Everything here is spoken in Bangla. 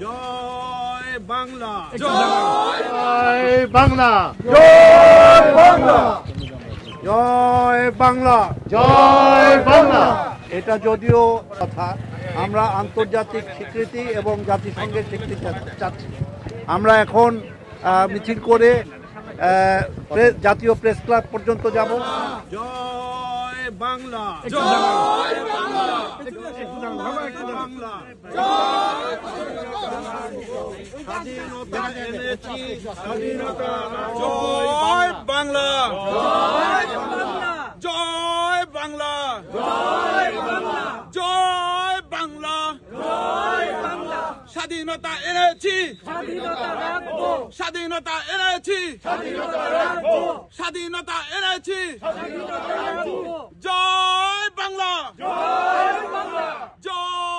জয় বাংলা, জয় বাংলা, জয় বাংলা, জয় বাংলা, জয় বাংলা। এটা যদিও কথা, আমরা আন্তর্জাতিক স্বীকৃতি এবং জাতিসংঘের স্বীকৃতি চাচ্ছি। আমরা এখন মিছিল করে জাতীয় প্রেস ক্লাব পর্যন্ত যাব। জয় বাংলা, জয় বাংলা, বাংলা, স্বাধীনতা এনেছি, স্বাধীনতা, জয় বাংলা, জয় বাংলা, জয় বাংলা, স্বাধীনতা এনেছি, স্বাধীনতা এনেছি, স্বাধীনতা এনেছি, জয় বাংলা, জয়